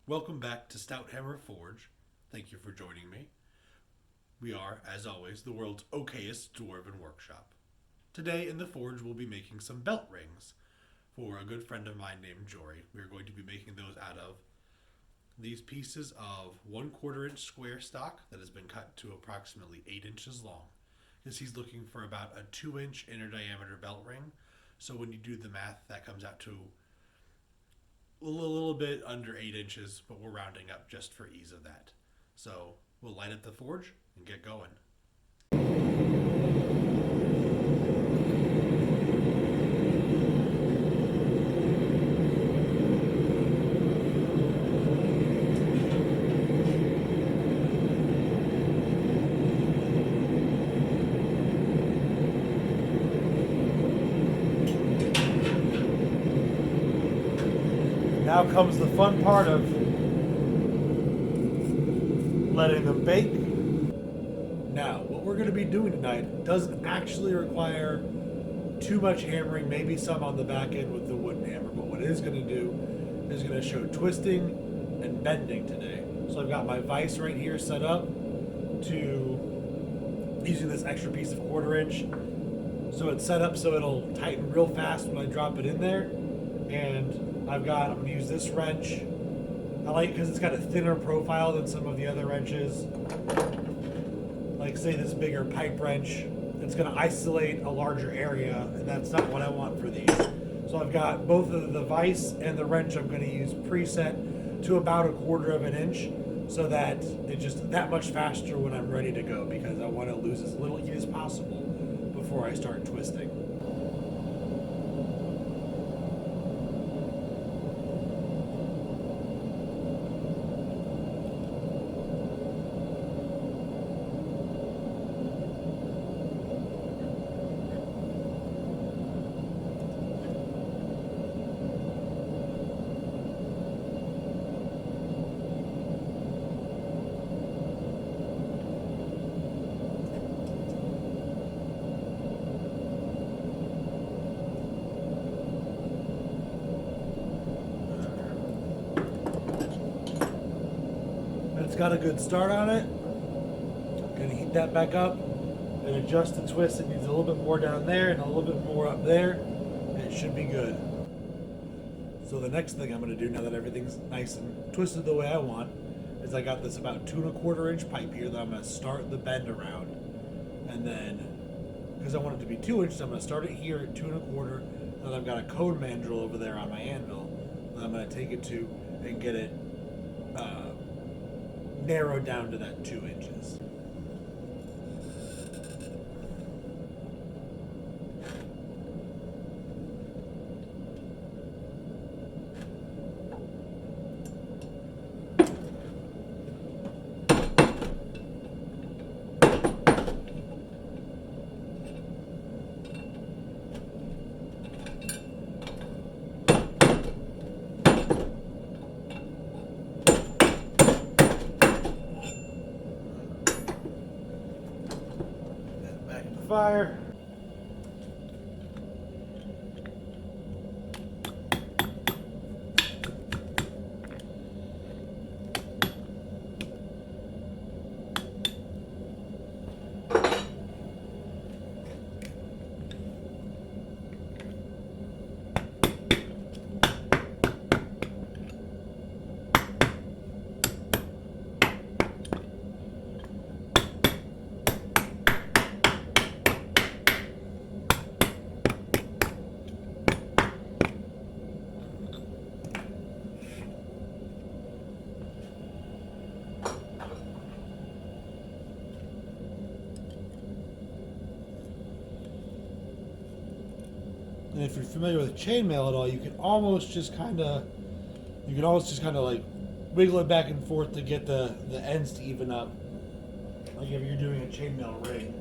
Welcome back to Stout Hammer Forge. Thank you for joining me. We are, as always, the world's okayest dwarven workshop. Today in the forge we'll be making some belt rings for a good friend of mine named Jory. We are going to be making those out of these pieces of 1/4 inch square stock that has been cut to approximately 8 inches long. Because he's looking for about a 2-inch inner diameter belt ring. So when you do the math, that comes out to a little bit under 8 inches, but we're rounding up just for ease of that. So we'll light up the forge and get going. Now comes the fun part of letting them bake. Now, what we're going to be doing tonight doesn't actually require too much hammering, maybe some on the back end with the wooden hammer, but what it is going to do is going to show twisting and bending today. So I've got my vise right here set up to using this extra piece of 1/4 inch. So it's set up so it'll tighten real fast when I drop it in there. And I'm going to use this wrench. I like it because it's got a thinner profile than some of the other wrenches. Like say this bigger pipe wrench, it's going to isolate a larger area, and that's not what I want for these. So I've got both of the vise and the wrench I'm going to use preset to about 1/4 inch, so that it's just that much faster when I'm ready to go, because I want to lose as little heat as possible before I start twisting. It's got a good start on it. Gonna heat that back up and adjust the twist. It needs a little bit more down there and a little bit more up there, and it should be good. So the next thing I'm gonna do, now that everything's nice and twisted the way I want, is I got this about 2 1/4 inch pipe here that I'm gonna start the bend around. And then, because I want it to be 2 inches, I'm gonna start it here at 2 1/4, and then I've got a cone mandrel over there on my anvil that I'm gonna take it to and get it narrowed down to that 2 inches. Fire. And if you're familiar with chainmail at all, you can almost just kind of like wiggle it back and forth to get the ends to even up. Like if you're doing a chainmail ring.